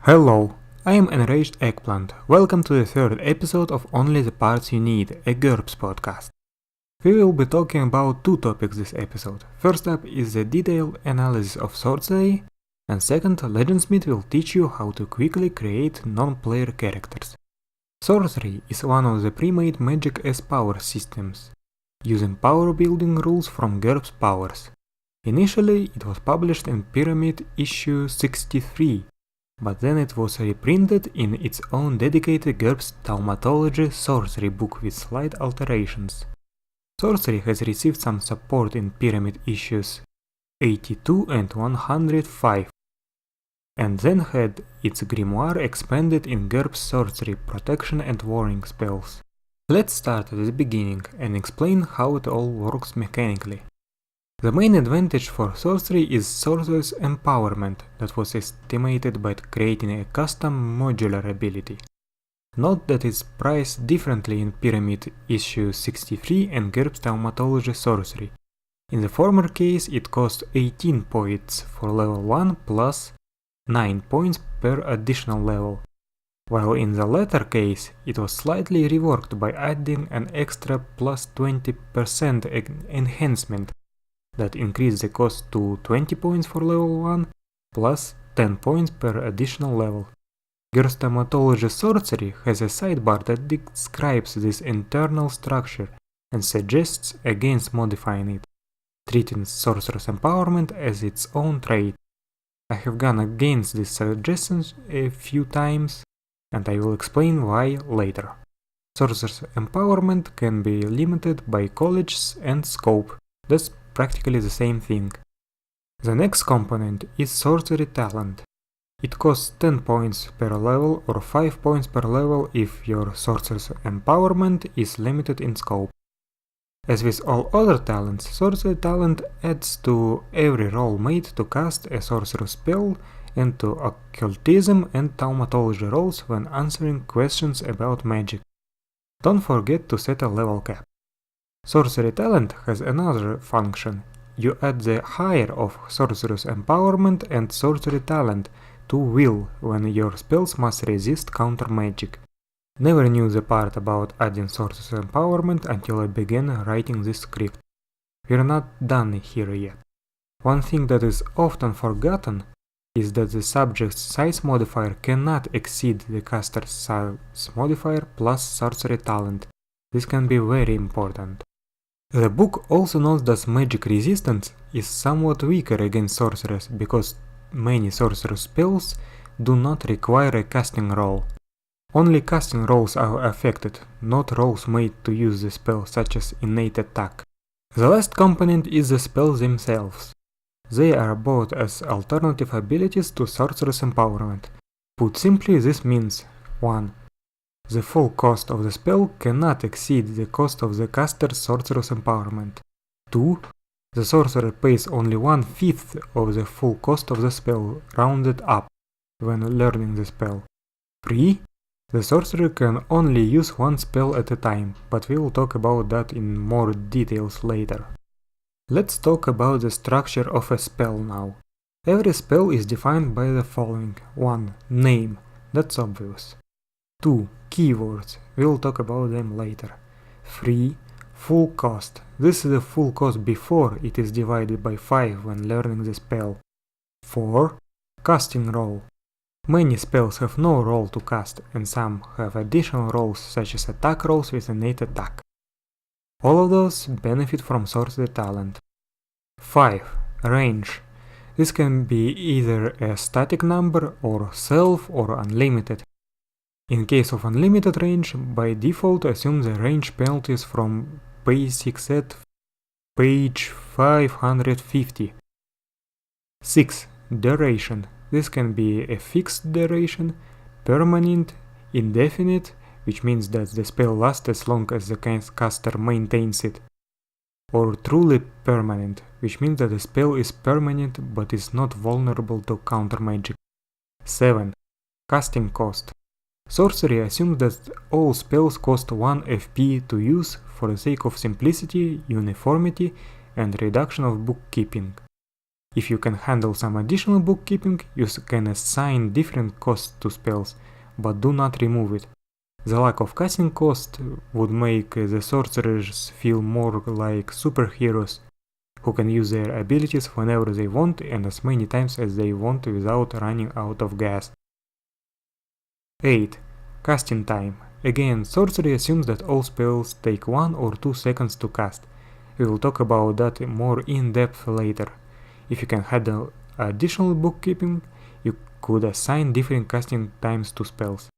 Hello, I am EnragedEggplant. Welcome to the third episode of Only the Parts You Need, a GURPS podcast. We will be talking about two topics this episode. First up is the detailed analysis of sorcery, and second, Legendsmith will teach you how to quickly create non-player characters. Sorcery is one of the pre-made magic as power systems, using power building rules from GURPS Powers. Initially, it was published in Pyramid issue 63, but then it was reprinted in its own dedicated GURPS Thaumatology Sorcery book with slight alterations. Sorcery has received some support in Pyramid issues 82 and 105, and then had its grimoire expanded in GURPS Sorcery Protection and Warning spells. Let's start at the beginning and explain how it all works mechanically. The main advantage for sorcery is sorcerer's empowerment that was estimated by creating a custom modular ability. Note that it's priced differently in Pyramid issue 63 and GURPS Thaumatology Sorcery. In the former case it cost 18 points for level 1 plus 9 points per additional level, while in the latter case it was slightly reworked by adding an extra plus 20% enhancement that increased the cost to 20 points for level 1 plus 10 points per additional level. GURPS Thaumatology Sorcery has a sidebar that describes this internal structure and suggests against modifying it, treating Sorcerer's Empowerment as its own trait. I have gone against these suggestions a few times, and I will explain why later. Sorcerer's Empowerment can be limited by colleges and scope. That's practically the same thing. The next component is Sorcery Talent. It costs 10 points per level or 5 points per level if your Sorcerer's Empowerment is limited in scope. As with all other talents, Sorcery Talent adds to every roll made to cast a sorcerer spell and to occultism and thaumatology rolls when answering questions about magic. Don't forget to set a level cap. Sorcery Talent has another function. You add the higher of Sorcerer's Empowerment and Sorcery Talent to Will when your spells must resist counter magic. Never knew the part about adding Sorcerer's Empowerment until I began writing this script. We're not done here yet. One thing that is often forgotten is that the subject's size modifier cannot exceed the caster's size modifier plus Sorcery Talent. This can be very important. The book also notes that magic resistance is somewhat weaker against sorcerers because many sorcerer spells do not require a casting roll. Only casting rolls are affected, not rolls made to use the spell such as innate attack. The last component is the spells themselves. They are bought as alternative abilities to Sorcerer's Empowerment. Put simply, this means 1. The full cost of the spell cannot exceed the cost of the caster's Sorcerer's Empowerment. 2. The sorcerer pays only 1/5 of the full cost of the spell, rounded up, when learning the spell. 3. The sorcerer can only use one spell at a time, but we will talk about that in more details later. Let's talk about the structure of a spell now. Every spell is defined by the following. 1. Name. That's obvious. 2. Keywords. We will talk about them later. 3. Full cost. This is the full cost before it is divided by 5 when learning the spell. 4. Casting roll. Many spells have no roll to cast, and some have additional rolls such as attack rolls with innate attack. All of those benefit from Sorcery Talent. 5. Range. This can be either a static number or self or unlimited. In case of unlimited range, by default assume the range penalties from basic set page 550. 6. Duration. This can be a fixed duration, permanent, indefinite, which means that the spell lasts as long as the caster maintains it, or truly permanent, which means that the spell is permanent but is not vulnerable to counter magic. 7. Casting cost. Sorcery assumes that all spells cost 1 FP to use for the sake of simplicity, uniformity, and reduction of bookkeeping. If you can handle some additional bookkeeping, you can assign different costs to spells, but do not remove it. The lack of casting cost would make the sorcerers feel more like superheroes, who can use their abilities whenever they want and as many times as they want without running out of gas. 8. Casting time. Again, sorcery assumes that all spells take 1 or 2 seconds to cast. We will talk about that more in depth later. If you can handle additional bookkeeping, you could assign different casting times to spells.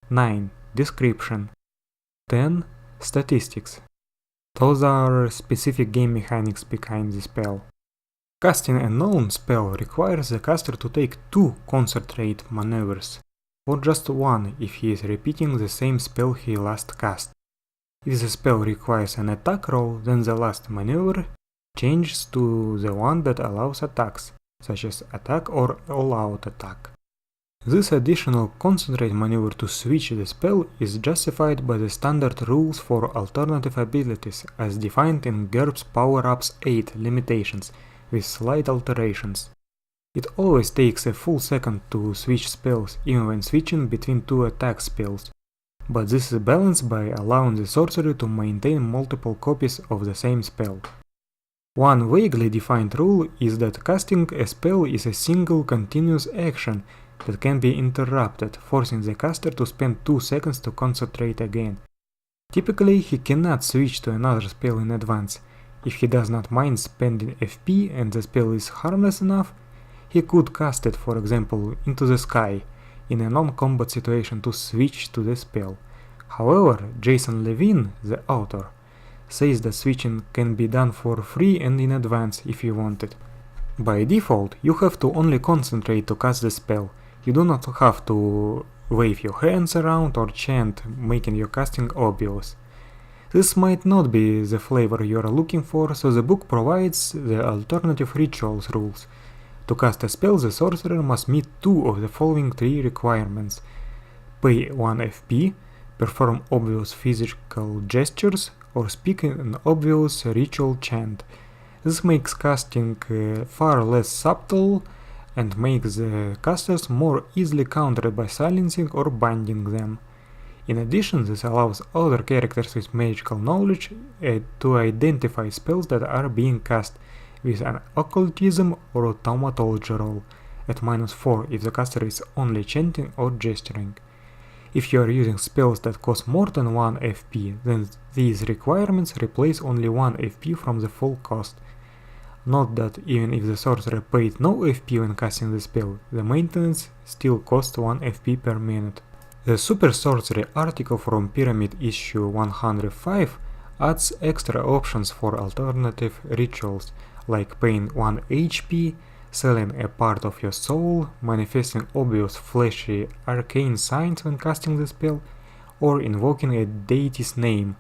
9. Description. 10. Statistics. Those are specific game mechanics behind the spell. Casting a known spell requires the caster to take 2 concentrate maneuvers, or just 1 if he is repeating the same spell he last cast. If the spell requires an attack roll, then the last maneuver changes to the one that allows attacks, such as attack or all-out attack. This additional concentrate maneuver to switch the spell is justified by the standard rules for alternative abilities as defined in GURPS Power-Ups 8 limitations, with slight alterations. It always takes a full second to switch spells, even when switching between 2 attack spells, but this is balanced by allowing the sorcerer to maintain multiple copies of the same spell. One vaguely defined rule is that casting a spell is a single continuous action that can be interrupted, forcing the caster to spend 2 seconds to concentrate again. Typically, he cannot switch to another spell in advance. If he does not mind spending FP and the spell is harmless enough, he could cast it, for example, into the sky, in a non-combat situation to switch to the spell. However, Jason Levine, the author, says that switching can be done for free and in advance if you want it. By default, you have to only concentrate to cast the spell. You do not have to wave your hands around or chant, making your casting obvious. This might not be the flavor you are looking for, so the book provides the alternative rituals rules. To cast a spell, the sorcerer must meet 2 of the following 3 requirements: pay 1 FP, perform obvious physical gestures, or speak an obvious ritual chant. This makes casting far less subtle and makes the casters more easily countered by silencing or binding them. In addition, this allows other characters with magical knowledge to identify spells that are being cast with an occultism or thaumatology roll, at -4 if the caster is only chanting or gesturing. If you are using spells that cost more than 1 FP, then these requirements replace only 1 FP from the full cost. Note that even if the sorcerer paid no FP when casting the spell, the maintenance still costs 1 FP per minute. The Super Sorcery article from Pyramid issue 105 adds extra options for alternative rituals, like paying 1 HP, selling a part of your soul, manifesting obvious fleshy arcane signs when casting the spell, or invoking a deity's name.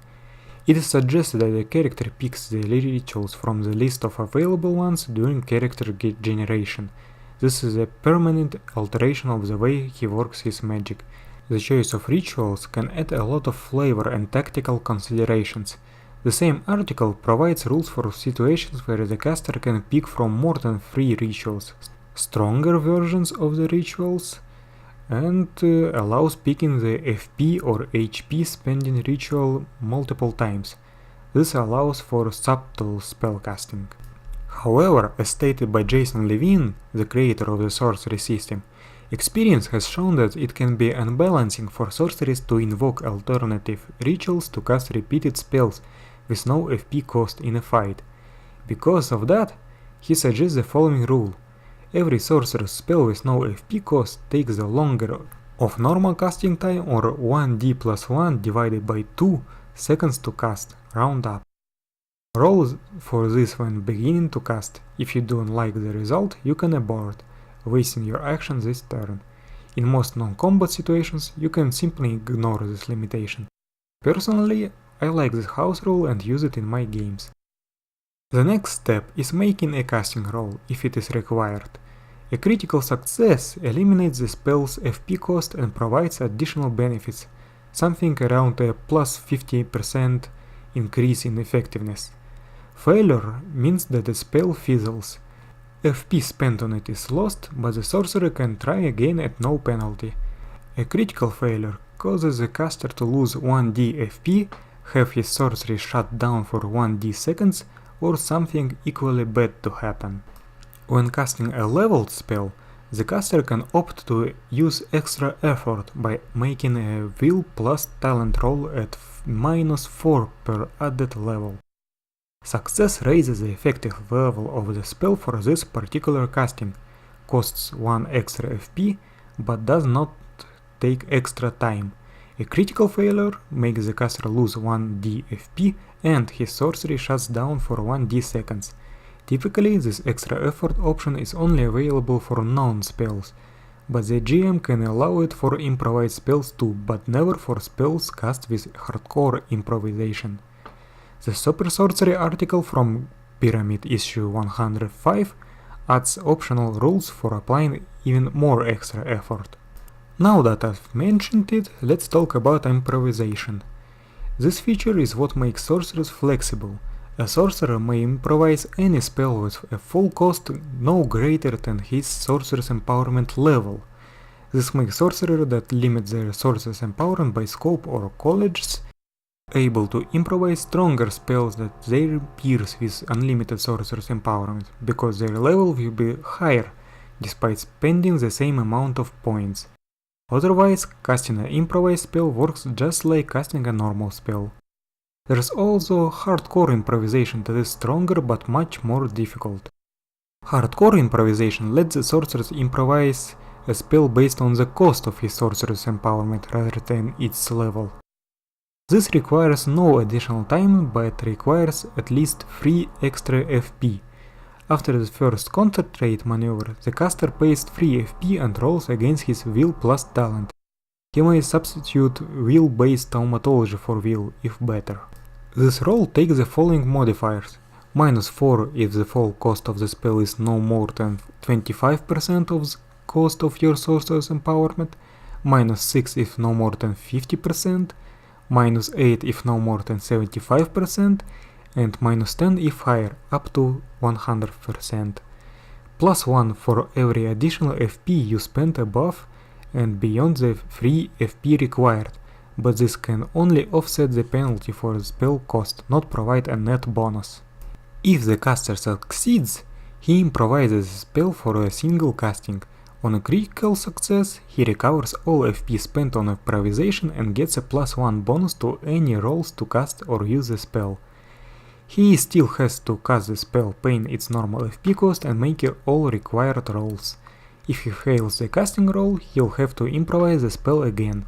It is suggested that the character picks the rituals from the list of available ones during character generation. This is a permanent alteration of the way he works his magic. The choice of rituals can add a lot of flavor and tactical considerations. The same article provides rules for situations where the caster can pick from more than 3 rituals, stronger versions of the rituals, and allows picking the FP or HP spending ritual multiple times. This allows for subtle spellcasting. However, as stated by Jason Levine, the creator of the sorcery system, experience has shown that it can be unbalancing for sorcerers to invoke alternative rituals to cast repeated spells with no FP cost in a fight. Because of that, he suggests the following rule. Every sorcerer's spell with no FP cost takes the longer of normal casting time, or 1d plus 1 divided by 2 seconds to cast, round up. Roll for this when beginning to cast. If you don't like the result, you can abort, wasting your action this turn. In most non-combat situations, you can simply ignore this limitation. Personally, I like this house rule and use it in my games. The next step is making a casting roll, if it is required. A critical success eliminates the spell's FP cost and provides additional benefits, something around a plus 50% increase in effectiveness. Failure means that the spell fizzles. FP spent on it is lost, but the sorcerer can try again at no penalty. A critical failure causes the caster to lose 1d FP, have his sorcery shut down for 1d seconds, or something equally bad to happen. When casting a leveled spell, the caster can opt to use extra effort by making a will plus talent roll at -4 per added level. Success raises the effective level of the spell for this particular casting, costs 1 extra FP, but does not take extra time. A critical failure makes the caster lose 1d FP and his sorcery shuts down for 1d seconds. Typically, this extra effort option is only available for known spells, but the GM can allow it for improvised spells too, but never for spells cast with hardcore improvisation. The Super Sorcery article from Pyramid issue 105 adds optional rules for applying even more extra effort. Now that I've mentioned it, let's talk about improvisation. This feature is what makes sorcerers flexible. A sorcerer may improvise any spell with a full cost no greater than his sorcerer's empowerment level. This makes sorcerers that limit their sorcerer's empowerment by scope or colleges able to improvise stronger spells than their peers with unlimited sorcerer's empowerment, because their level will be higher, despite spending the same amount of points. Otherwise, casting an improvised spell works just like casting a normal spell. There's also hardcore improvisation that is stronger but much more difficult. Hardcore improvisation lets the sorcerer improvise a spell based on the cost of his sorcerer's empowerment rather than its level. This requires no additional time, but requires at least 3 extra FP. After the first concentrate maneuver, the caster pays 3 FP and rolls against his will plus talent. He may substitute will-based thaumatology for will, if better. This roll takes the following modifiers: -4 if the full cost of the spell is no more than 25% of the cost of your sorcerer's empowerment, -6 if no more than 50%, -8 if no more than 75%, and -10 if higher, up to 100%. +1 for every additional FP you spent above and beyond the 3 FP required, but this can only offset the penalty for the spell cost, not provide a net bonus. If the caster succeeds, he improvises the spell for a single casting. On a critical success, he recovers all FP spent on improvisation and gets a +1 bonus to any rolls to cast or use the spell. He still has to cast the spell, paying its normal FP cost and making all required rolls. If he fails the casting roll, he'll have to improvise the spell again.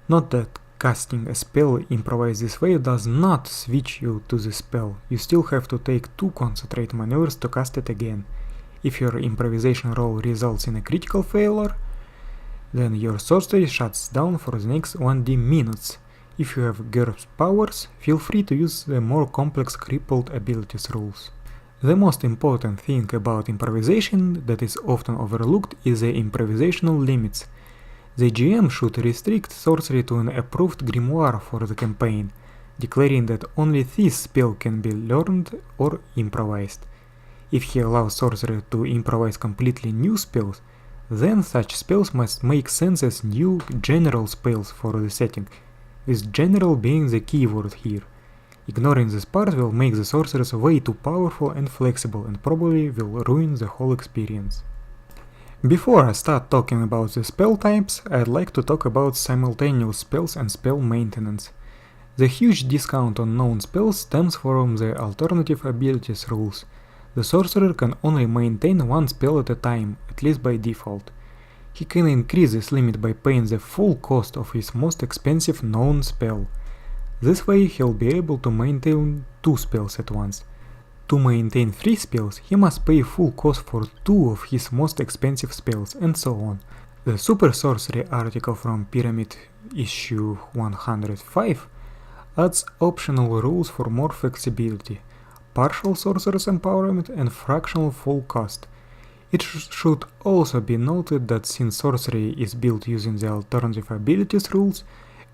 Note that casting a spell improvised this way does not switch you to the spell, you still have to take 2 concentrate maneuvers to cast it again. If your improvisation roll results in a critical failure, then your sorcery shuts down for the next 1d minutes. If you have GURPS powers, feel free to use the more complex crippled abilities rules. The most important thing about improvisation that is often overlooked is the improvisational limits. The GM should restrict sorcery to an approved grimoire for the campaign, declaring that only this spell can be learned or improvised. If he allows sorcerer to improvise completely new spells, then such spells must make sense as new general spells for the setting, with general being the key word here. Ignoring this part will make the sorcerers way too powerful and flexible and probably will ruin the whole experience. Before I start talking about the spell types, I'd like to talk about simultaneous spells and spell maintenance. The huge discount on known spells stems from the alternative abilities rules. The sorcerer can only maintain one spell at a time, at least by default. He can increase this limit by paying the full cost of his most expensive known spell. This way he'll be able to maintain 2 spells at once. To maintain 3 spells, he must pay full cost for 2 of his most expensive spells, and so on. The Super Sorcery article from Pyramid issue 105 adds optional rules for more flexibility: partial sorcerer's empowerment and fractional full cost. It should also be noted that since sorcery is built using the alternative abilities rules,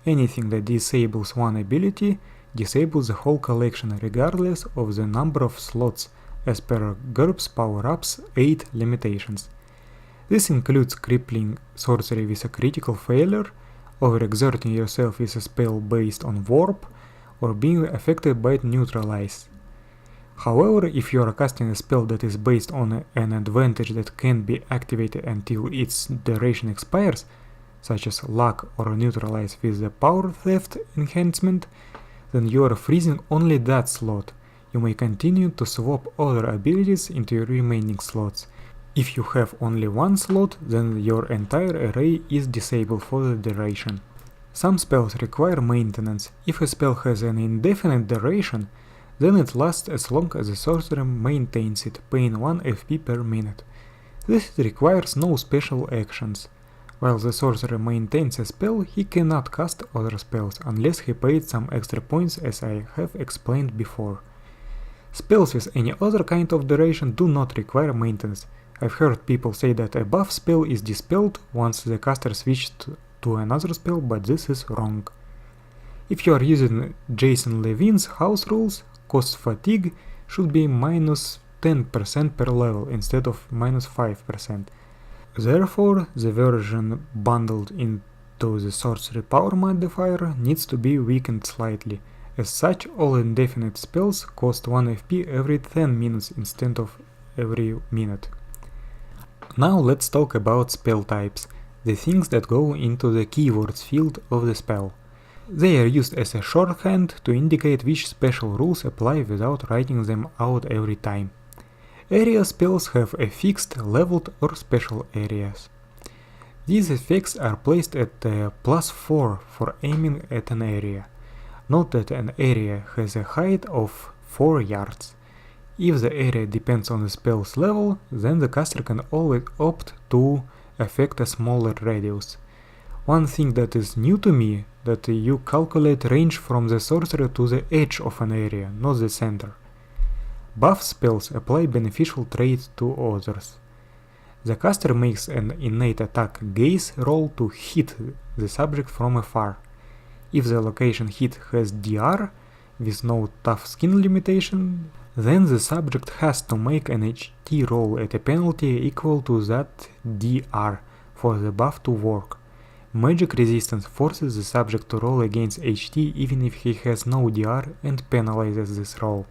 anything that disables one ability disables the whole collection regardless of the number of slots as per GURPS Power-Ups 8 limitations. This includes crippling sorcery with a critical failure, overexerting yourself with a spell based on warp, or being affected by neutralize. However, if you are casting a spell that is based on an advantage that can't be activated until its duration expires, such as luck or neutralize with the power theft enhancement, then you are freezing only that slot. You may continue to swap other abilities into your remaining slots. If you have only one slot, then your entire array is disabled for the duration. Some spells require maintenance. If a spell has an indefinite duration, then it lasts as long as the sorcerer maintains it, paying 1 FP per minute. This requires no special actions. While the sorcerer maintains a spell, he cannot cast other spells unless he paid some extra points, as I have explained before. Spells with any other kind of duration do not require maintenance. I've heard people say that a buff spell is dispelled once the caster switched to another spell, but this is wrong. If you are using Jason Levine's house rules, cost fatigue should be minus 10% per level instead of minus 5%. Therefore, the version bundled into the sorcery power modifier needs to be weakened slightly. As such, all indefinite spells cost 1 FP every 10 minutes instead of every minute. Now let's talk about spell types, the things that go into the keywords field of the spell. They are used as a shorthand to indicate which special rules apply without writing them out every time. Area spells have a fixed, leveled or special areas. These effects are placed at +4 for aiming at an area. Note that an area has a height of 4 yards. If the area depends on the spell's level, then the caster can always opt to affect a smaller radius. One thing that is new to me, that you calculate range from the sorcerer to the edge of an area, not the center. Buff spells apply beneficial traits to others. The caster makes an innate attack gaze roll to hit the subject from afar. If the location hit has DR, with no tough skin limitation, then the subject has to make an HT roll at a penalty equal to that DR for the buff to work. Magic resistance forces the subject to roll against HT even if he has no DR and penalizes this roll.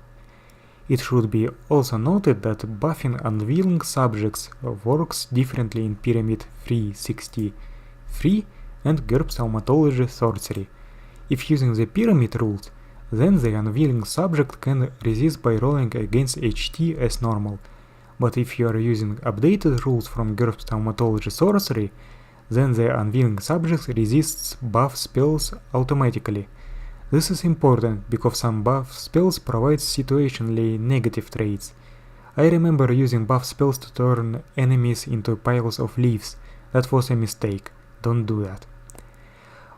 It should be also noted that buffing unwilling subjects works differently in Pyramid 363 and GURPS Thaumatology Sorcery. If using the pyramid rules, then the unwilling subject can resist by rolling against HT as normal, but if you are using updated rules from GURPS Thaumatology Sorcery, then the unwilling subject resists buff spells automatically. This is important because some buff spells provide situationally negative traits. I remember using buff spells to turn enemies into piles of leaves. That was a mistake. Don't do that.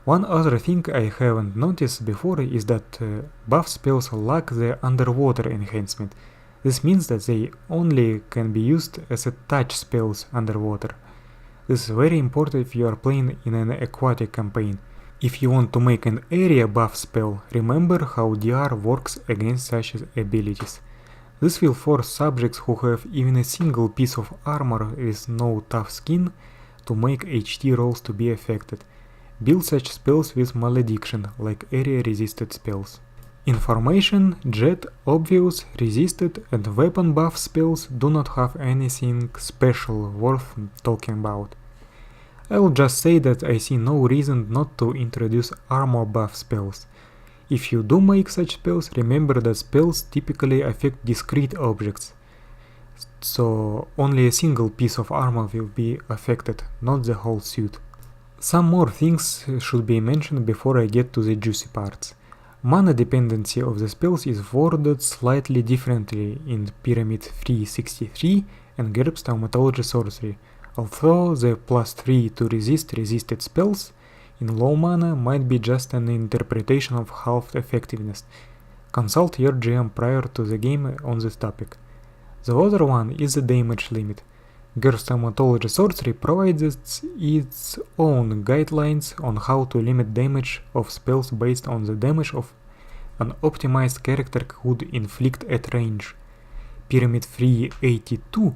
One other thing I haven't noticed before is that buff spells lack the underwater enhancement. This means that they only can be used as a touch spells underwater. This is very important if you are playing in an aquatic campaign. If you want to make an area buff spell, remember how DR works against such abilities. This will force subjects who have even a single piece of armor with no tough skin to make HT rolls to be affected. Build such spells with malediction, like area resisted spells. Information, jet, obvious, resisted and weapon buff spells do not have anything special worth talking about. I will just say that I see no reason not to introduce armor buff spells. If you do make such spells, remember that spells typically affect discrete objects, so only a single piece of armor will be affected, not the whole suit. Some more things should be mentioned before I get to the juicy parts. Mana dependency of the spells is worded slightly differently in Pyramid 363 and GURPS Thaumatology Sorcery. Although the +3 to resist resisted spells in low mana might be just an interpretation of halved effectiveness. Consult your GM prior to the game on this topic. The other one is the damage limit. GURPS Thaumatology Sorcery provides its own guidelines on how to limit damage of spells based on the damage of an optimized character could inflict at range. Pyramid 382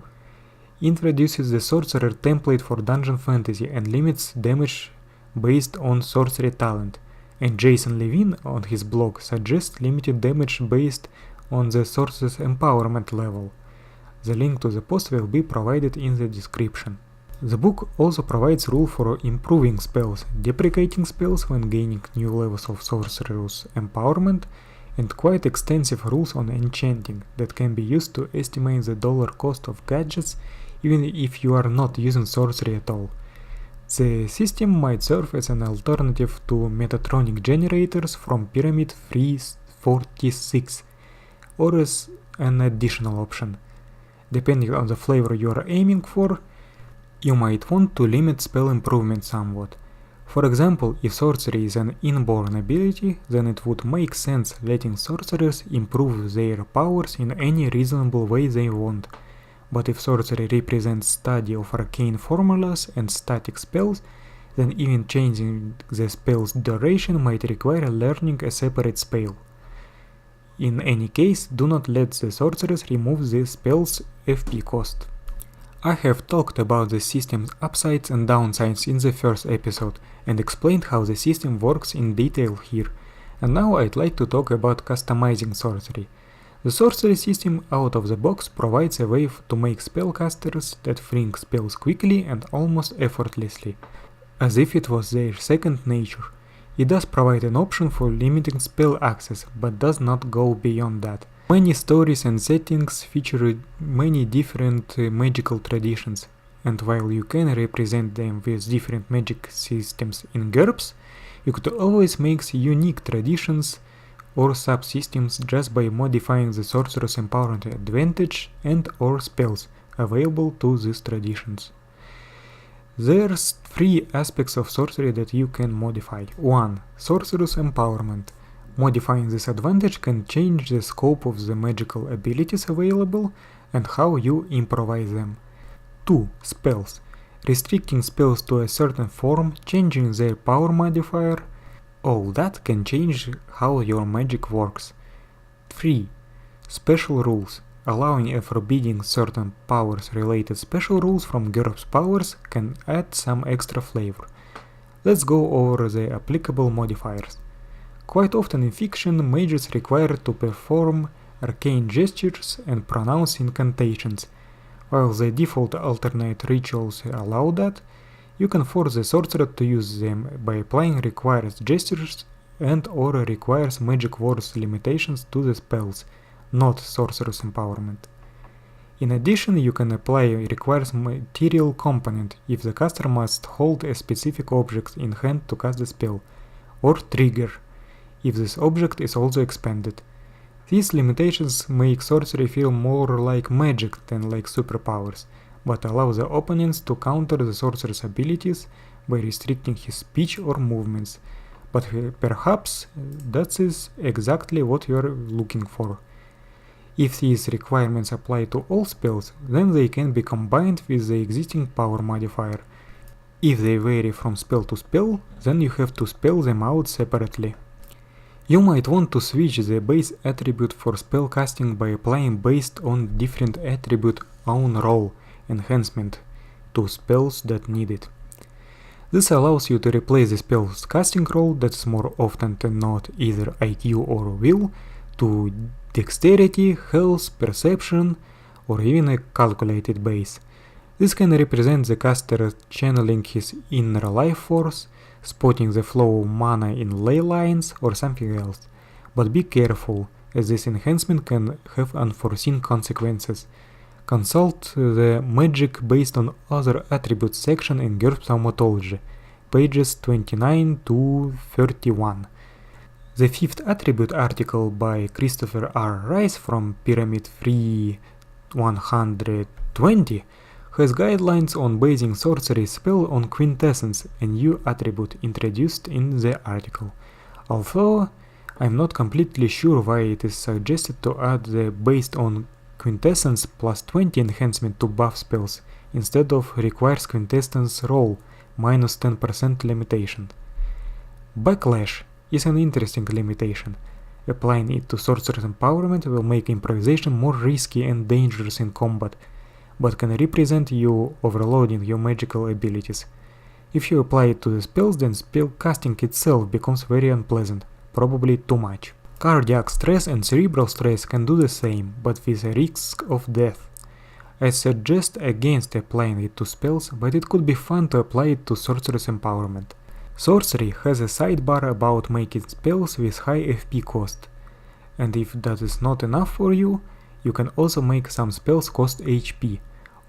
introduces the sorcerer template for Dungeon Fantasy and limits damage based on sorcery talent, and Jason Levine on his blog suggests limited damage based on the sorcerer's empowerment level. The link to the post will be provided in the description. The book also provides rules for improving spells, deprecating spells when gaining new levels of sorcerer's empowerment, and quite extensive rules on enchanting that can be used to estimate the dollar cost of gadgets even if you are not using sorcery at all. The system might serve as an alternative to Metatronic generators from Pyramid 346, or as an additional option. Depending on the flavor you are aiming for, you might want to limit spell improvement somewhat. For example, if sorcery is an inborn ability, then it would make sense letting sorcerers improve their powers in any reasonable way they want. But if sorcery represents study of arcane formulas and static spells, then even changing the spell's duration might require learning a separate spell. In any case, do not let the sorcerers remove the spell's FP cost. I have talked about the system's upsides and downsides in the first episode and explained how the system works in detail here, and now I'd like to talk about customizing sorcery. The sorcery system out of the box provides a way to make spellcasters that fling spells quickly and almost effortlessly, as if it was their second nature. It does provide an option for limiting spell access, but does not go beyond that. Many stories and settings feature many different magical traditions, and while you can represent them with different magic systems in GURPS, you could always make unique traditions or subsystems just by modifying the sorcerer's empowerment advantage and or spells available to these traditions. There's 3 aspects of sorcery that you can modify. 1. Sorcerer's empowerment. Modifying this advantage can change the scope of the magical abilities available and how you improvise them. 2. Spells. Restricting spells to a certain form, changing their power modifier. All that can change how your magic works. 3. Special rules. Allowing and forbidding certain powers-related special rules from GURPS powers can add some extra flavor. Let's go over the applicable modifiers. Quite often in fiction, mages require to perform arcane gestures and pronounce incantations. While the default alternate rituals allow that, you can force the sorcerer to use them by applying requires gestures and or requires magic words limitations to the spells, not sorcerer's empowerment. In addition, you can apply requires material component if the caster must hold a specific object in hand to cast the spell, or trigger if this object is also expanded. These limitations make sorcery feel more like magic than like superpowers, but allow the opponents to counter the sorcerer's abilities by restricting his speech or movements. But perhaps that is exactly what you are looking for. If these requirements apply to all spells, then they can be combined with the existing power modifier. If they vary from spell to spell, then you have to spell them out separately. You might want to switch the base attribute for spellcasting by applying based on different attribute own roll enhancement to spells that need it. This allows you to replace the spell's casting roll, that's more often than not either IQ or will, to dexterity, health, perception, or even a calculated base. This can represent the caster channeling his inner life force, spotting the flow of mana in ley lines, or something else. But be careful, as this enhancement can have unforeseen consequences. Consult the magic based on other attributes section in GURPS Thaumatology, pages 29 to 31. The 5th attribute article by Christopher R. Rice from Pyramid 3/120 has guidelines on basing sorcery spell on quintessence, a new attribute introduced in the article. Although I'm not completely sure why it is suggested to add the based on quintessence plus 20 enhancement to buff spells instead of requires quintessence roll minus 10% limitation. Backlash is an interesting limitation. Applying it to Sorcerer's Empowerment will make improvisation more risky and dangerous in combat, but can represent you overloading your magical abilities. If you apply it to the spells, then spell casting itself becomes very unpleasant, probably too much. Cardiac stress and cerebral stress can do the same, but with a risk of death. I suggest against applying it to spells, but it could be fun to apply it to Sorcerer's Empowerment. Sorcery has a sidebar about making spells with high FP cost, and if that is not enough for you, you can also make some spells cost HP,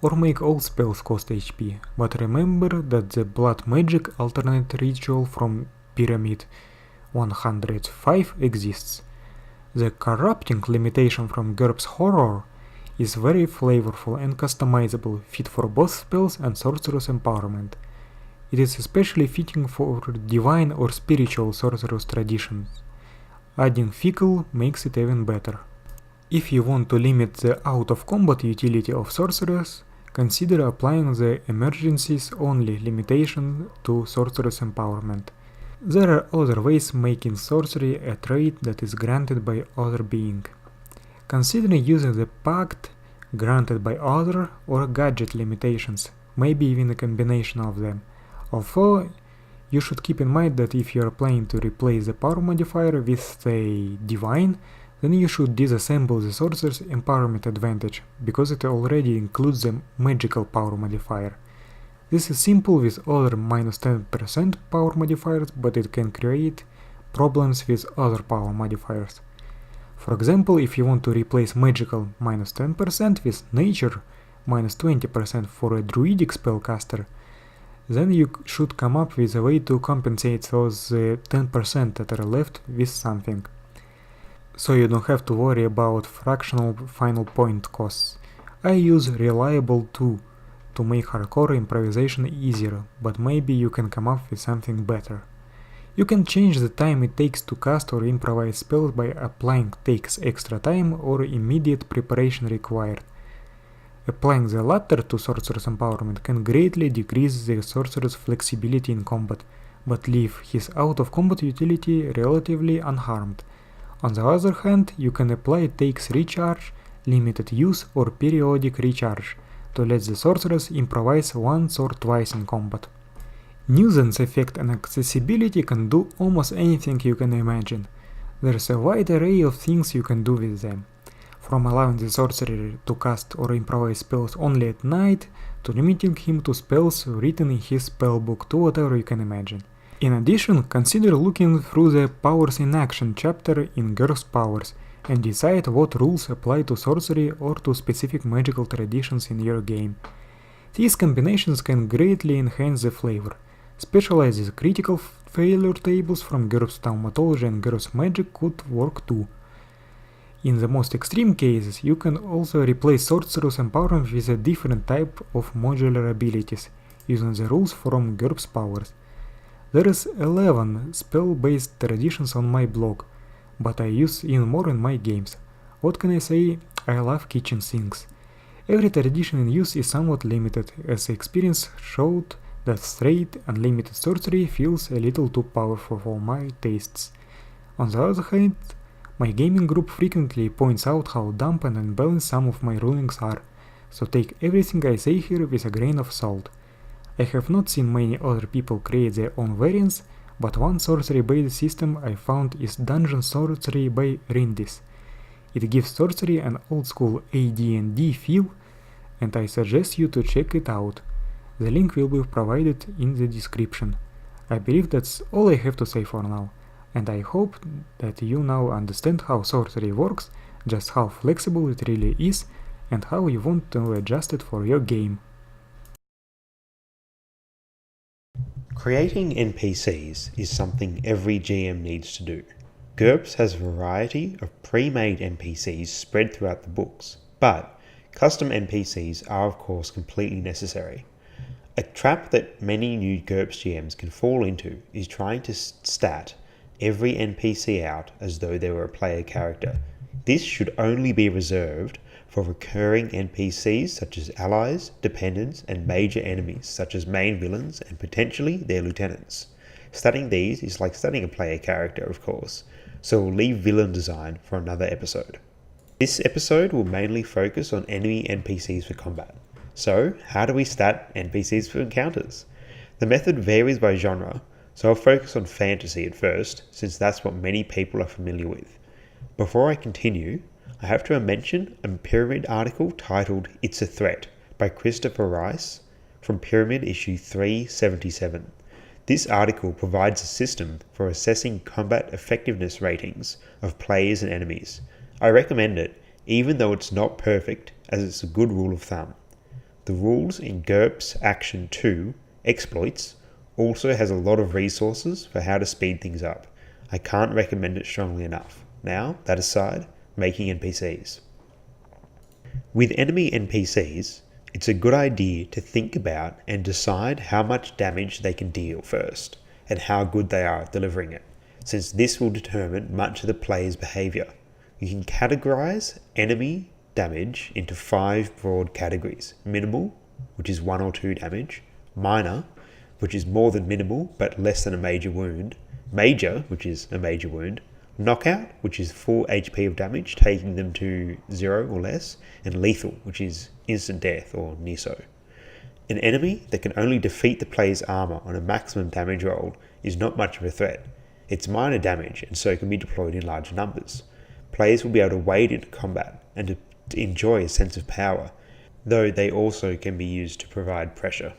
or make all spells cost HP, but remember that the Blood Magic alternate ritual from Pyramid 105 exists. The corrupting limitation from GURPS Horror is very flavorful and customizable, fit for both spells and Sorcerer's Empowerment. It is especially fitting for divine or spiritual sorcerer's traditions. Adding Fickle makes it even better. If you want to limit the out-of-combat utility of sorcerers, consider applying the Emergencies Only limitation to Sorcerer's Empowerment. There are other ways making sorcery a trait that is granted by other being. Consider using the Pact, granted by other, or Gadget limitations, maybe even a combination of them. Although, you should keep in mind that if you are planning to replace the power modifier with, say, Divine, then you should disassemble the Sorcerer's Empowerment advantage, because it already includes the magical power modifier. This is simple with other minus 10% power modifiers, but it can create problems with other power modifiers. For example, if you want to replace magical minus 10% with nature minus 20% for a druidic spellcaster, then you should come up with a way to compensate those 10% that are left with something. So you don't have to worry about fractional final point costs. I use Reliable 2 to make hardcore improvisation easier, but maybe you can come up with something better. You can change the time it takes to cast or improvise spells by applying takes extra time or immediate preparation required. Applying the latter to Sorcerer's Empowerment can greatly decrease the sorcerer's flexibility in combat, but leave his out-of-combat utility relatively unharmed. On the other hand, you can apply takes recharge, limited use, or periodic recharge to let the sorcerers improvise once or twice in combat. Nuisance effect and accessibility can do almost anything you can imagine. There's a wide array of things you can do with them, from allowing the sorcerer to cast or improvise spells only at night, to limiting him to spells written in his spellbook, to whatever you can imagine. In addition, consider looking through the Powers in Action chapter in GURPS Powers and decide what rules apply to sorcery or to specific magical traditions in your game. These combinations can greatly enhance the flavor. Specialized critical failure tables from GURPS Thaumatology and GURPS Magic could work too. In the most extreme cases, you can also replace Sorcerer's Empowerment with a different type of modular abilities, using the rules from GURPS Powers. There is 11 spell-based traditions on my blog, but I use even more in my games. What can I say? I love kitchen sinks. Every tradition in use is somewhat limited, as the experience showed that straight, unlimited sorcery feels a little too powerful for my tastes. On the other hand, my gaming group frequently points out how dumb and unbalanced some of my rulings are, so take everything I say here with a grain of salt. I have not seen many other people create their own variants, but one sorcery-based system I found is Dungeon Sorcery by Rindis. It gives sorcery an old-school AD&D feel, and I suggest you to check it out. The link will be provided in the description. I believe that's all I have to say for now, and I hope that you now understand how sorcery works, just how flexible it really is, and how you want to adjust it for your game. Creating NPCs is something every GM needs to do. GURPS has a variety of pre-made NPCs spread throughout the books, but custom NPCs are of course completely necessary. A trap that many new GURPS GMs can fall into is trying to stat every NPC out as though they were a player character. This should only be reserved for recurring NPCs such as allies, dependents, and major enemies such as main villains and potentially their lieutenants. Statting these is like statting a player character, of course, so we'll leave villain design for another episode. This episode will mainly focus on enemy NPCs for combat. So, how do we stat NPCs for encounters? The method varies by genre, so I'll focus on fantasy at first, since that's what many people are familiar with. Before I continue, I have to mention a Pyramid article titled "It's a Threat" by Christopher Rice from Pyramid issue 377. This article provides a system for assessing combat effectiveness ratings of players and enemies. I recommend it, even though it's not perfect, as it's a good rule of thumb. The rules in GURPS Action 2, Exploits, also has a lot of resources for how to speed things up. I can't recommend it strongly enough. Now, that aside, making NPCs. With enemy NPCs, it's a good idea to think about and decide how much damage they can deal first, and how good they are at delivering it, since this will determine much of the player's behaviour. You can categorize enemy damage into 5 broad categories: minimal, which is 1 or 2 damage; minor, which is more than minimal but less than a major wound; major, which is a major wound; knockout, which is full HP of damage, taking them to 0 or less; and lethal, which is instant death or near so. An enemy that can only defeat the player's armor on a maximum damage roll is not much of a threat. It's minor damage and so can be deployed in larger numbers. Players will be able to wade into combat and to enjoy a sense of power, though they also can be used to provide pressure.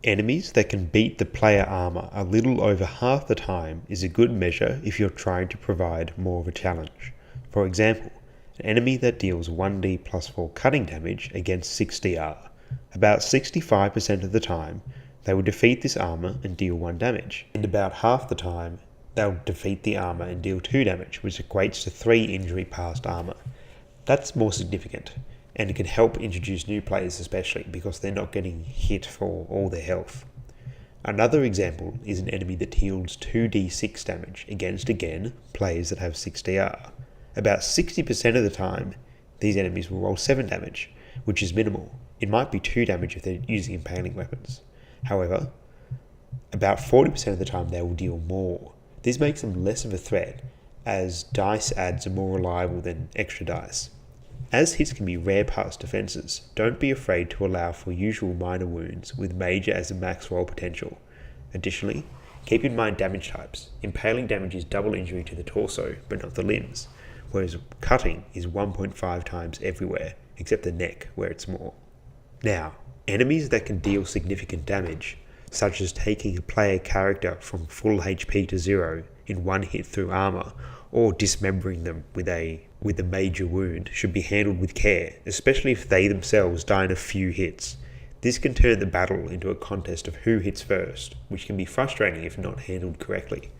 Enemies that can beat the player armor a little over half the time is a good measure if you're trying to provide more of a challenge. For example, an enemy that deals 1d plus 4 cutting damage against 6dr. About 65% of the time, they will defeat this armor and deal 1 damage, and about half the time, they'll defeat the armor and deal 2 damage, which equates to 3 injury past armor. That's more significant, and it can help introduce new players especially because they're not getting hit for all their health. Another example is an enemy that deals 2d6 damage against, again, players that have 6dr. About 60% of the time, these enemies will roll 7 damage, which is minimal. It might be 2 damage if they're using impaling weapons. However, about 40% of the time they will deal more. This makes them less of a threat, as dice adds are more reliable than extra dice. As hits can be rare past defences, don't be afraid to allow for usual minor wounds with major as a max roll potential. Additionally, keep in mind damage types. Impaling damage is double injury to the torso, but not the limbs, whereas cutting is 1.5 times everywhere, except the neck, where it's more. Now, enemies that can deal significant damage, such as taking a player character from full HP to 0 in 1 hit through armor, or dismembering them with a major wound, should be handled with care, especially if they themselves die in a few hits. This can turn the battle into a contest of who hits first, which can be frustrating if not handled correctly.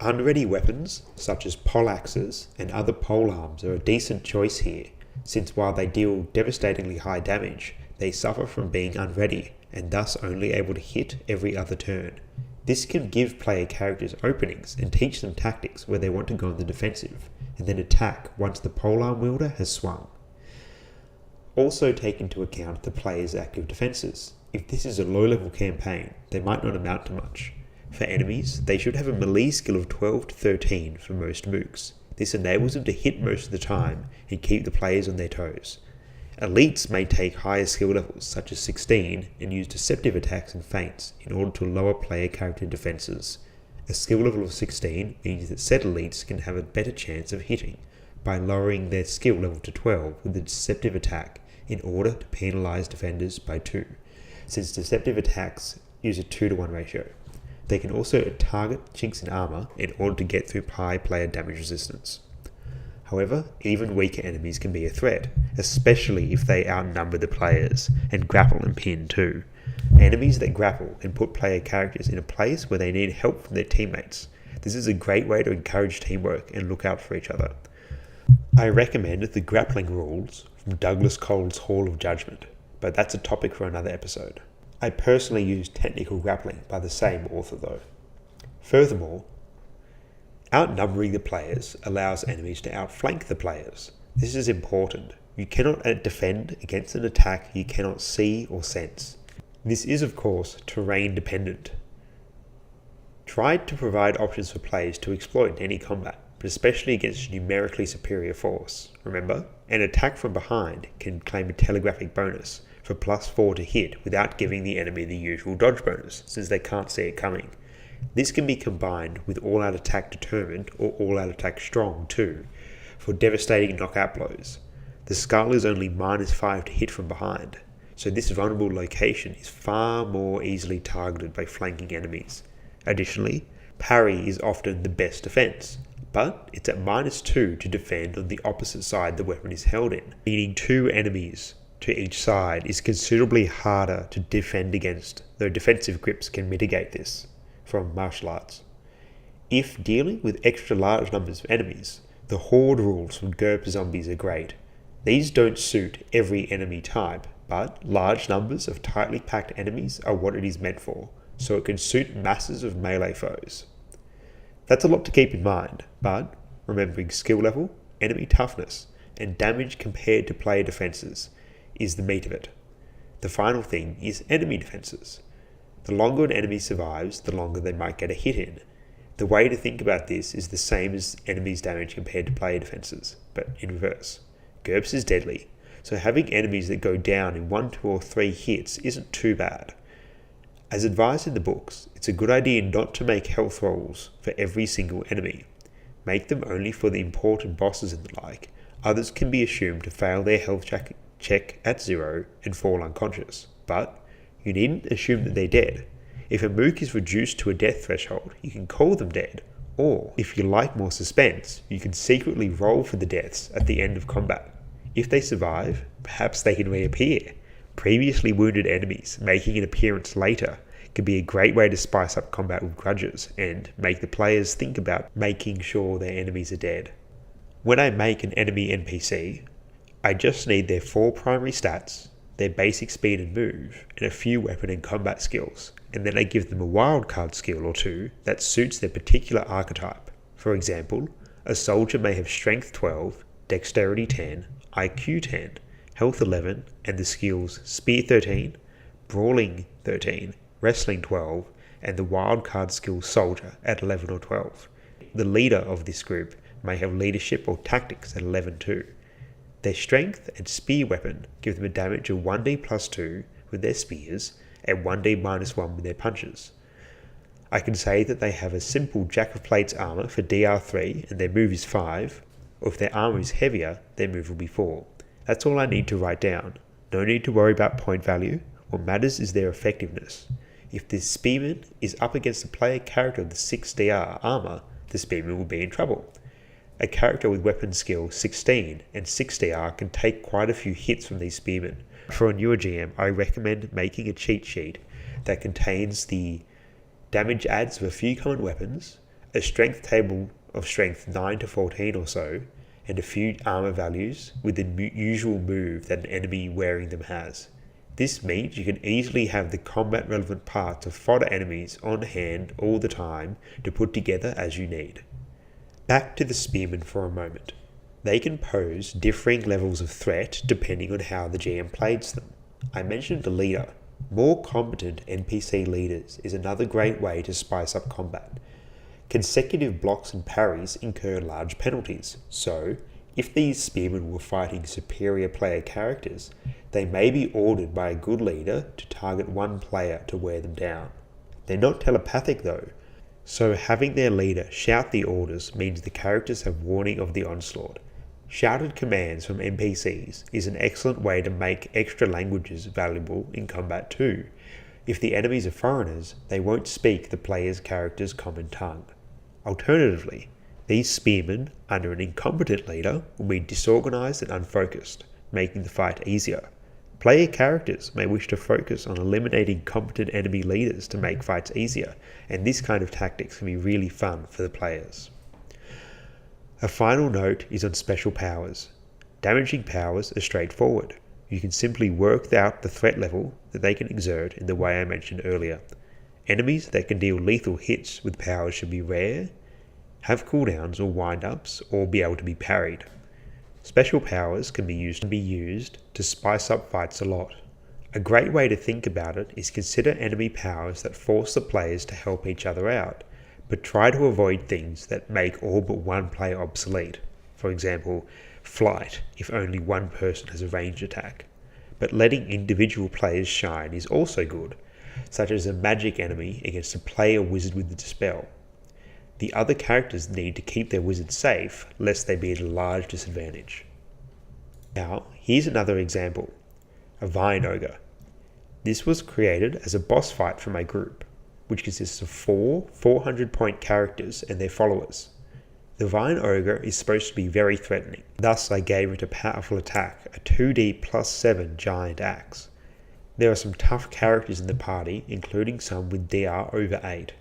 Unready weapons, such as poleaxes and other polearms, are a decent choice here, since while they deal devastatingly high damage, they suffer from being unready, and thus only able to hit every other turn. This can give player characters openings and teach them tactics where they want to go on the defensive, and then attack once the polearm wielder has swung. Also take into account the player's active defences. If this is a low-level campaign, they might not amount to much. For enemies, they should have a melee skill of 12 to 13 for most mooks. This enables them to hit most of the time and keep the players on their toes. Elites may take higher skill levels, such as 16, and use deceptive attacks and feints in order to lower player character defences. A skill level of 16 means that said elites can have a better chance of hitting by lowering their skill level to 12 with a deceptive attack in order to penalise defenders by 2, since deceptive attacks use a 2-to-1 ratio. They can also target chinks in armour in order to get through high player damage resistance. However, even weaker enemies can be a threat, especially if they outnumber the players and grapple and pin too. Enemies that grapple can put player characters in a place where they need help from their teammates. This is a great way to encourage teamwork and look out for each other. I recommend the grappling rules from Douglas Cole's Hall of Judgment, but that's a topic for another episode. I personally use technical grappling by the same author though. Furthermore, outnumbering the players allows enemies to outflank the players. This is important. You cannot defend against an attack you cannot see or sense. This is, of course, terrain dependent. tried to provide options for players to exploit in any combat, but especially against numerically superior force. Remember, an attack from behind can claim a telegraphic bonus for +4 to hit without giving the enemy the usual dodge bonus, since they can't see it coming. This can be combined with all-out attack determined or all-out attack strong too, for devastating knockout blows. The skull is only -5 to hit from behind, so this vulnerable location is far more easily targeted by flanking enemies. Additionally, parry is often the best defense, but it's at -2 to defend on the opposite side the weapon is held in, meaning 2 enemies to each side is considerably harder to defend against, though defensive grips can mitigate this from martial arts. If dealing with extra large numbers of enemies, the horde rules from GURPS Zombies are great. These don't suit every enemy type, but large numbers of tightly packed enemies are what it is meant for, so it can suit masses of melee foes. That's a lot to keep in mind, but remembering skill level, enemy toughness, and damage compared to player defenses is the meat of it. The final thing is enemy defenses. The longer an enemy survives, the longer they might get a hit in. The way to think about this is the same as enemies' damage compared to player defenses, but in reverse. GURPS is deadly, so having enemies that go down in 1, 2 or 3 hits isn't too bad. As advised in the books, it's a good idea not to make health rolls for every single enemy. Make them only for the important bosses and the like. Others can be assumed to fail their health check at 0 and fall unconscious, but you needn't assume that they're dead. If a mook is reduced to a death threshold, you can call them dead, or if you like more suspense, you can secretly roll for the deaths at the end of combat. If they survive, perhaps they can reappear. Previously wounded enemies making an appearance later can be a great way to spice up combat with grudges and make the players think about making sure their enemies are dead. When I make an enemy NPC, I just need their 4 primary stats, their basic speed and move, and a few weapon and combat skills, and then I give them a wildcard skill or 2 that suits their particular archetype. For example, a soldier may have strength 12, dexterity 10, IQ 10, health 11, and the skills spear 13, brawling 13, wrestling 12, and the wildcard skill soldier at 11 or 12. The leader of this group may have leadership or tactics at 11 too. Their strength and spear weapon give them a damage of 1d +2 with their spears and 1d -1 with their punches. I can say that they have a simple Jack of Plates armor for DR3 and their move is 5, or if their armor is heavier, their move will be 4. That's all I need to write down. No need to worry about point value. What matters is their effectiveness. If this spearman is up against a player character with the 6 DR armor, the spearman will be in trouble. A character with weapon skill 16 and 6 DR can take quite a few hits from these spearmen. For a newer GM, I recommend making a cheat sheet that contains the damage adds of a few common weapons, a strength table of strength 9 to 14 or so, and a few armor values with the usual move that an enemy wearing them has. This means you can easily have the combat relevant parts of fodder enemies on hand all the time to put together as you need. Back to the spearmen for a moment. They can pose differing levels of threat depending on how the GM plays them. I mentioned the leader. More competent NPC leaders is another great way to spice up combat. Consecutive blocks and parries incur large penalties, so if these spearmen were fighting superior player characters, they may be ordered by a good leader to target one player to wear them down. They're not telepathic though, so having their leader shout the orders means the characters have warning of the onslaught. Shouted commands from NPCs is an excellent way to make extra languages valuable in combat too. If the enemies are foreigners, they won't speak the player's character's common tongue. Alternatively, these spearmen under an incompetent leader will be disorganized and unfocused, making the fight easier. Player characters may wish to focus on eliminating competent enemy leaders to make fights easier, and this kind of tactics can be really fun for the players. A final note is on special powers. Damaging powers are straightforward. You can simply work out the threat level that they can exert in the way I mentioned earlier. Enemies that can deal lethal hits with powers should be rare, have cooldowns or wind-ups, or be able to be parried. Special powers can be used to spice up fights a lot. A great way to think about it is consider enemy powers that force the players to help each other out, but try to avoid things that make all but one player obsolete. For example, flight if only one person has a ranged attack. But letting individual players shine is also good, such as a magic enemy against a player wizard with the dispel. The other characters need to keep their wizard safe lest they be at a large disadvantage. Now, here's another example, a Vine Ogre. This was created as a boss fight for my group, which consists of 4 400-point characters and their followers. The Vine Ogre is supposed to be very threatening, thus I gave it a powerful attack, a 2d +7 giant axe. There are some tough characters in the party, including some with DR over 8.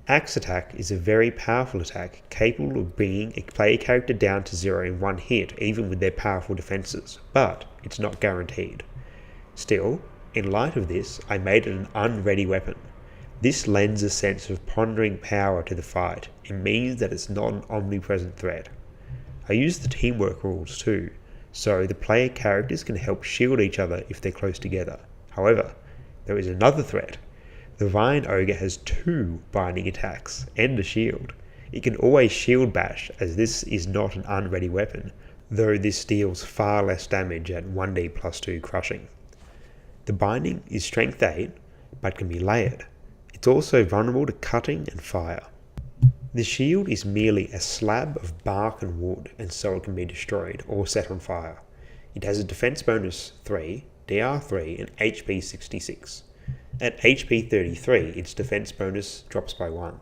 Axe attack is a very powerful attack, capable of bringing a player character down to 0 in one hit, even with their powerful defenses, but it's not guaranteed. Still, in light of this, I made it an unready weapon. This lends a sense of pondering power to the fight. It means that it's not an omnipresent threat. I used the teamwork rules too, so the player characters can help shield each other if they're close together. However, there is another threat. The Vine Ogre has 2 binding attacks and a shield. It can always shield bash, as this is not an unready weapon, though this deals far less damage at 1d +2 crushing. The binding is strength 8, but can be layered. It's also vulnerable to cutting and fire. The shield is merely a slab of bark and wood, and so it can be destroyed or set on fire. It has a defense bonus 3, DR 3 and HP 66. At HP 33, its defense bonus drops by 1.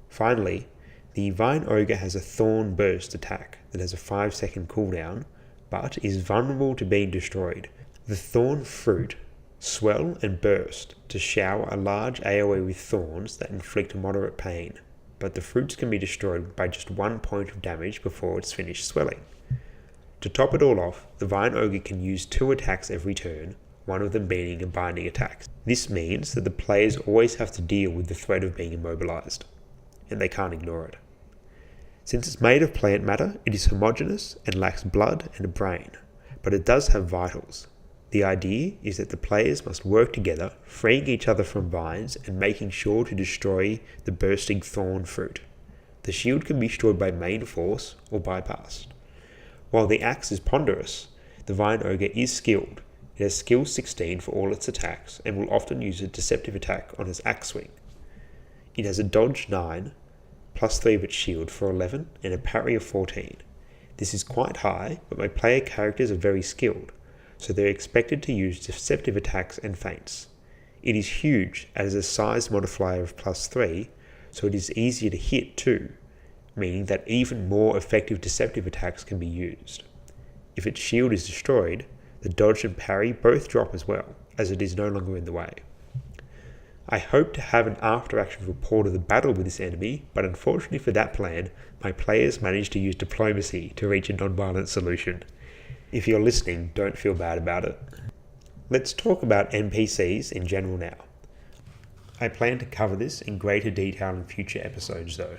Finally, the Vine Ogre has a Thorn Burst attack that has a 5-second cooldown, but is vulnerable to being destroyed. The Thorn Fruit swell and burst to shower a large AoE with thorns that inflict moderate pain, but the fruits can be destroyed by just 1 point of damage before it's finished swelling. To top it all off, the Vine Ogre can use 2 attacks every turn, one of them being a binding attack. This means that the players always have to deal with the threat of being immobilized, and they can't ignore it. Since it's made of plant matter, it is homogeneous and lacks blood and a brain, but it does have vitals. The idea is that the players must work together, freeing each other from vines and making sure to destroy the bursting thorn fruit. The shield can be destroyed by main force or bypassed. While the axe is ponderous, the Vine Ogre is skilled. It has skill 16 for all its attacks and will often use a deceptive attack on its axe swing. It has a dodge 9, +3 of its shield for 11 and a parry of 14. This is quite high, but my player characters are very skilled, so they're expected to use deceptive attacks and feints. It is huge as a size modifier of +3, so it is easier to hit too, meaning that even more effective deceptive attacks can be used. If its shield is destroyed, the dodge and parry both drop as well, as it is no longer in the way. I hope to have an after-action report of the battle with this enemy, but unfortunately for that plan, my players managed to use diplomacy to reach a non-violent solution. If you're listening, don't feel bad about it. Let's talk about NPCs in general now. I plan to cover this in greater detail in future episodes though.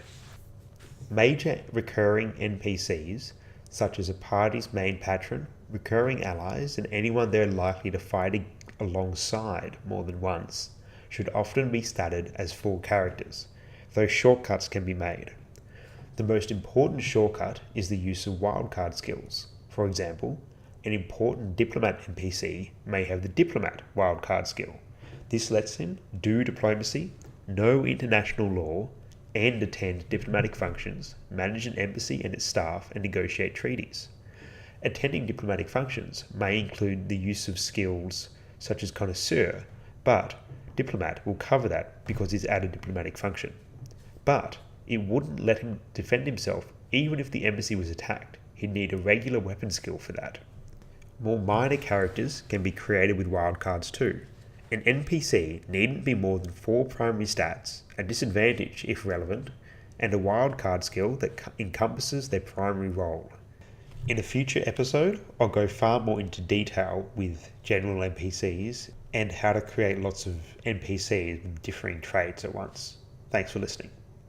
Major recurring NPCs, such as a party's main patron, recurring allies, and anyone they're likely to fight alongside more than once, should often be statted as full characters, though shortcuts can be made. The most important shortcut is the use of wildcard skills. For example, an important diplomat NPC may have the diplomat wildcard skill. This lets him do diplomacy, know international law, and attend diplomatic functions, manage an embassy and its staff, and negotiate treaties. Attending diplomatic functions may include the use of skills such as connoisseur, but diplomat will cover that because it's at a diplomatic function. But it wouldn't let him defend himself even if the embassy was attacked. He'd need a regular weapon skill for that. More minor characters can be created with wildcards too. An NPC needn't be more than 4 primary stats, a disadvantage if relevant, and a wildcard skill that encompasses their primary role. In a future episode, I'll go far more into detail with general NPCs and how to create lots of NPCs with differing traits at once. Thanks for listening.